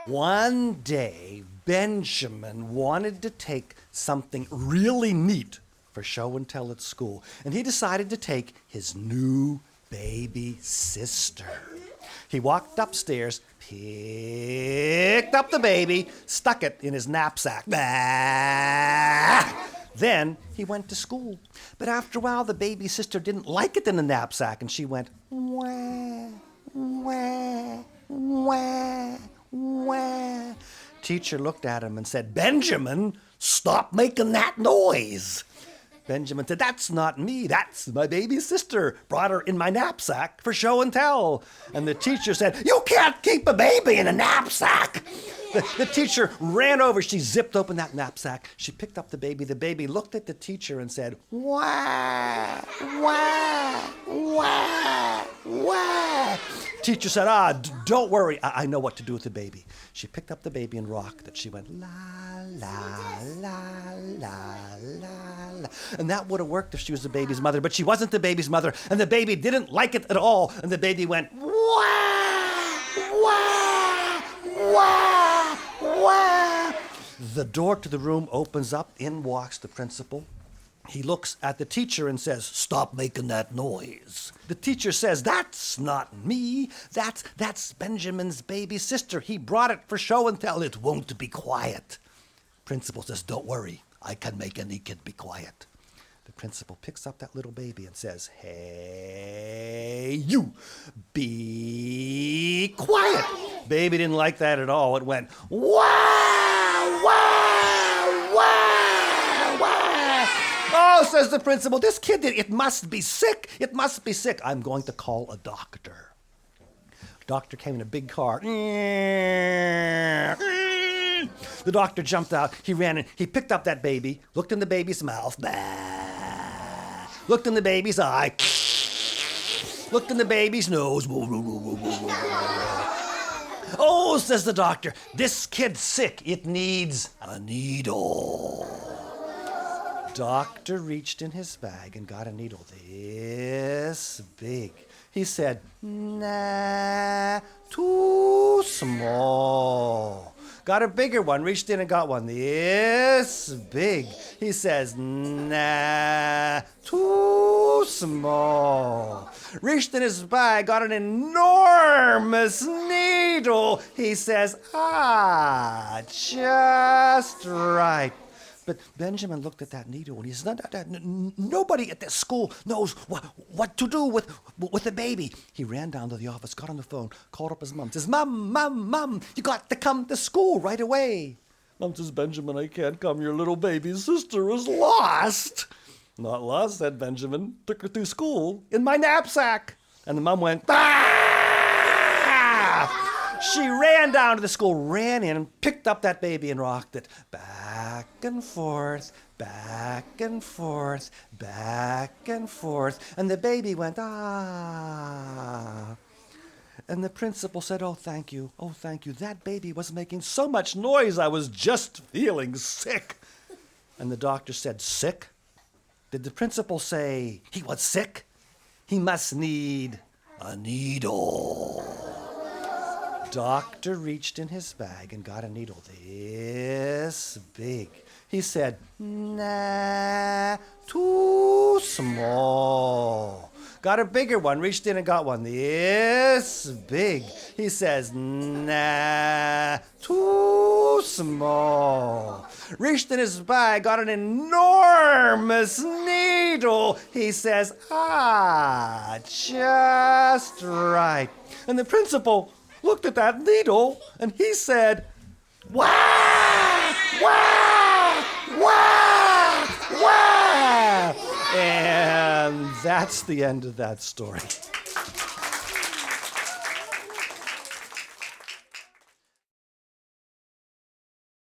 One day, Benjamin wanted to take something really neat for show and tell at school, and he decided to take his new baby sister. He walked upstairs, picked up the baby, stuck it in his knapsack. Then he went to school. But after a while, the baby sister didn't like it in the knapsack, and she went, wah, wah, wah, wah. Teacher looked at him and said, Benjamin, stop making that noise. Benjamin said, that's not me, that's my baby sister. Brought her in my knapsack for show and tell. And the teacher said, you can't keep a baby in a knapsack. The teacher ran over, she zipped open that knapsack. She picked up the baby. The baby looked at the teacher and said, wah, wah, wah, wah. Teacher said, don't worry, I know what to do with the baby. She picked up the baby and rocked it. She went, la, la, la, la, la, la. And that would have worked if she was the baby's mother, but she wasn't the baby's mother, and the baby didn't like it at all, and the baby went, wah, wah, wah, wah. The door to the room opens up. In walks the principal. He looks at the teacher and says, stop making that noise. The teacher says, that's not me. That's Benjamin's baby sister. He brought it for show and tell. It won't be quiet. Principal says, don't worry. I can make any kid be quiet. The principal picks up that little baby and says, hey, you, be quiet. Baby didn't like that at all. It went, wah, wah, wah, wah. Oh, says the principal, this kid, it must be sick. It must be sick. I'm going to call a doctor. Doctor came in a big car. The doctor jumped out. He ran in. He picked up that baby, looked in the baby's mouth, looked in the baby's eye, looked in the baby's nose. Oh, says the doctor, this kid's sick. It needs a needle. Doctor reached in his bag and got a needle this big. He said, nah, too small. Got a bigger one, reached in and got one this big. He says, nah, too small. Reached in his bag, got an enormous needle. He says, just right. But Benjamin looked at that needle and he said, nobody at this school knows what to do with the baby. He ran down to the office, got on the phone, called up his mom, says, Mom, you got to come to school right away. Mom says, Benjamin, I can't come. Your little baby sister is lost. Not lost, said Benjamin. Took her through school in my knapsack. And the mom went, She ran down to the school, ran in, and picked up that baby and rocked it. Back and forth, back and forth, back and forth. And the baby went, ah. And the principal said, oh, thank you. That baby was making so much noise, I was just feeling sick. And the doctor said, sick? Did the principal say he was sick? He must need a needle. Doctor reached in his bag and got a needle this big. He said, nah, too small. Got a bigger one, reached in and got one this big. He says, nah, too small. Reached in his bag, got an enormous needle. He says, just right. And the principal looked at that needle and he said, wah, wah, wah, wah. And that's the end of that story.